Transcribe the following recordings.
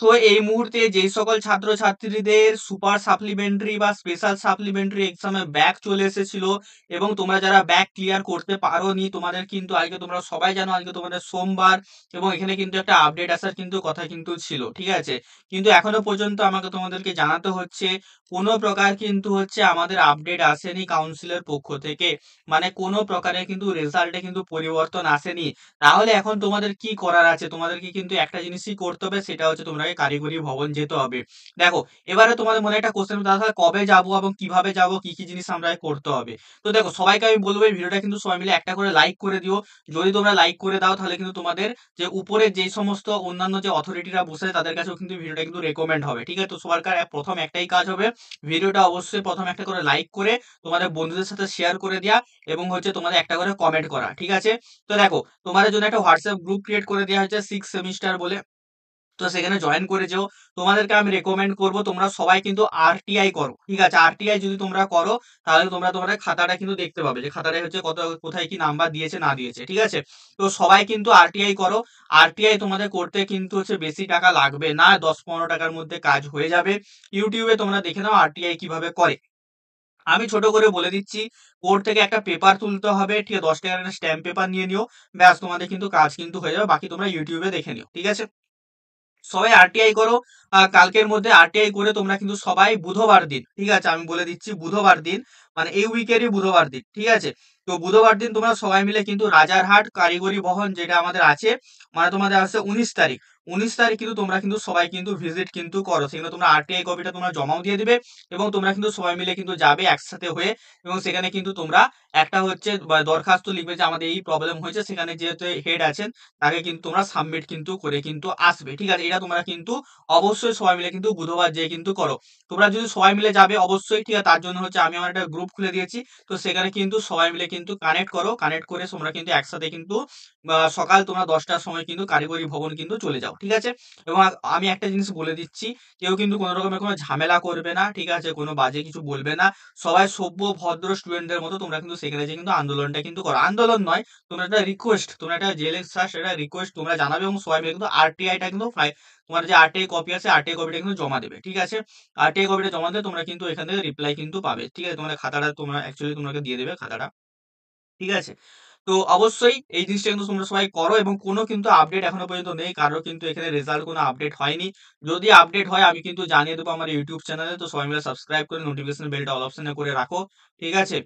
তো এই মুহূর্তে যেই সকল ছাত্রছাত্রীদের সুপার সাপ্লিমেন্টারি বা স্পেশাল সাপ্লিমেন্টারি এক্সামে ব্যাক চলে এসেছিল এবং তোমরা যারা ব্যাক ক্লিয়ার করতে পারোনি, তোমাদের কিন্তু আজকে তোমরা সবাই জানো আজকে তোমাদের সোমবার এবং এখানে কিন্তু একটা আপডেট আসার কিন্তু কথা কিন্তু ছিল, ঠিক আছে? কিন্তু এখনো পর্যন্ত আমাকে তোমাদেরকে জানাতে হচ্ছে কোনো প্রকার কিন্তু হচ্ছে আমাদের আপডেট আসেনি কাউন্সিলের পক্ষ থেকে। মানে কোনো প্রকারের কিন্তু রেজাল্টে কিন্তু পরিবর্তন আসেনি। তাহলে এখন তোমাদের কি করার আছে? তোমাদেরকে কিন্তু একটা জিনিসই করতে হবে, সেটা হচ্ছে তোমাকে কারিগরি ভবন যেতে হবে। দেখো, এবারে তোমাদের মনে একটা কোশ্চেন দাদা কবে যাবো এবং কিভাবে যাবো, কি কি জিনিস আমাকে করতে হবে? তো দেখো, সবাইকে আমি বলবো এই ভিডিওটা কিন্তু সবাই মিলে একটা করে লাইক করে দিও। যদি তোমরা লাইক করে দাও তাহলে কিন্তু তোমাদের যে উপরে যেই সমস্ত অন্যান্য যে অথরিটিরা বসে আছে, তাদের কাছেও কিন্তু ভিডিওটা কিন্তু রেকমেন্ড হবে। ঠিক আছে? তো সবার প্রথম একটাই কাজ হবে, ভিডিওটা অবশ্যই প্রথম একটা করে লাইক করে তোমাদের বন্ধুদের সাথে শেয়ার করে দেওয়া এবং হচ্ছে তোমাদের একটা করে কমেন্ট করা। ঠিক আছে? তো দেখো, তোমাদের জন্য একটা হোয়াটসঅ্যাপ গ্রুপ ক্রিয়েট করে দেওয়া হয়েছে 6 সেমিস্টার বলে। তো সেখানে জয়েন করে যেও। তোমাদেরকে আমি রেকমেন্ড করব তোমরা সবাই কিন্তু আরটিআই করো। ঠিক আছে? আরটিআই যদি তোমরা করো তাহলে তোমরা তোমাদের খাতাটা কিন্তু দেখতে পাবে যে খাতাটায় হচ্ছে কত কোথায় কি নাম্বার দিয়েছে না দিয়েছে। ঠিক আছে? তো সবাই কিন্তু আরটিআই করো। আরটিআই তোমাদের করতে কিন্তু হচ্ছে বেশি টাকা লাগবে না। 10-15 টাকার মধ্যে কাজ হয়ে যাবে। ইউটিউবে তোমরা দেখে নাও আরটিআই কিভাবে করে। আমি ছোট করে বলে দিচ্ছি, কোর্ট থেকে একটা পেপার তুলতে হবে, ঠিক আছে? 10 টাকার একটা স্ট্যাম্প পেপার নিয়ে নিও। ব্যাস তোমাদের কিন্তু কাজ কিন্তু হয়ে যাবে। বাকি তোমরা ইউটিউবে দেখে নিও। ঠিক আছে? সবাই আরটিআই করো। কালকের মধ্যে আরটিআই করে তোমরা কিন্তু সবাই বুধবার দিন, ঠিক আছে? আমি বলে দিচ্ছি বুধবার দিন, মানে এই উইকেরই বুধবার দিন, ঠিক আছে? তো বুধবার দিন তোমরা সবাই মিলে কিন্তু রাজারহাট কারিগরি ভবন যেটা আমাদের আছে, মানে তোমাদের আছে 19 তারিখ। 19 তারিখ কিন্তু তোমরা কিন্তু সবাই কিন্তু ভিজিট কিন্তু করো। সেখানে তোমরা আরটিআই কপিটা তোমরা জমাও দিয়ে দিবে এবং তোমরা কিন্তু সবাই মিলে কিন্তু যাবে একসাথে হয়ে এবং সেখানে কিন্তু তোমরা একটা হচ্ছে বা দরখাস্ত লিখবে যে আমাদের এই প্রবলেম হয়েছে। সেখানে যেহেতু হেড আছেন তাকে কিন্তু তোমরা সাবমিট কিন্তু করে কিন্তু আসবে। ঠিক আছে? এটা তোমরা কিন্তু অবশ্যই সবাই মিলে কিন্তু বুধবার যেয়ে কিন্তু করো। তোমরা যদি সবাই মিলে যাবে অবশ্যই, ঠিক আছে? তার জন্য হচ্ছে আমি আমার একটা গ্রুপ খুলে দিয়েছি। তো সেখানে কিন্তু সবাই মিলে কিন্তু কানেক্ট করো। কানেক্ট করে তোমরা কিন্তু একসাথে কিন্তু সকাল তোমরা 10টার সময় কিন্তু কারিগরি ভবন কিন্তু চলে যাও। ঠিক আছে? এবং আমি একটা জিনিস বলে দিচ্ছি, কেউ কিন্তু কোন রকমের কোনো ঝামেলা করবে না। ঠিক আছে? কোনো বাজে কিছু বলবে না। সবাই সভ্য ভদ্র স্টুডেন্টদের মতো তোমরা কিন্তু সেখানে যেয়ে কিন্তু আন্দোলনটা কিন্তু করো। আন্দোলন নয়, তোমরা একটা রিকোয়েস্ট, তোমরা একটা যে লেকচার সেটা রিকোয়েস্ট তোমরা জানাবে এবং সবাই মিলে কিন্তু আরটিআইটা কিন্তু তোমার যে আরটিআই কপি আছে আরটিআই কপিটা কিন্তু জমা দেবে। ঠিক আছে? আরটিআই কপিটা জমা দিলে তোমরা কিন্তু এখান থেকে রিপ্লাই কিন্তু পাবে। ঠিক আছে? তোমাদের খাতাটা তোমরা অ্যাকচুয়ালি তোমাকে দিয়ে দেবে খাতাটা। ঠিক আছে? তো অবশ্যই এই জিনিসটা কিন্তু তোমরা সবাই করো এবং কোনো কিন্তু আপডেট এখনো পর্যন্ত নেই। কারো কিন্তু এখানে রেজাল্ট কোনো আপডেট হয়নি। যদি আপডেট হয় আমি কিন্তু জানিয়ে দেবো আমার ইউটিউব চ্যানেলে। তো সবাই মিলে সাবস্ক্রাইব করে নোটিফিকেশন বেলটা অল অপশনে করে রাখো। ঠিক আছে?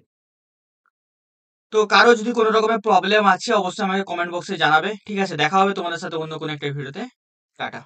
তো কারো যদি কোনো রকমের প্রবলেম আছে অবশ্যই আমাকে কমেন্ট বক্সে জানাবে। ঠিক আছে? দেখা হবে তোমাদের সাথে অন্য কোনো একটা ভিডিওতে। টাটা।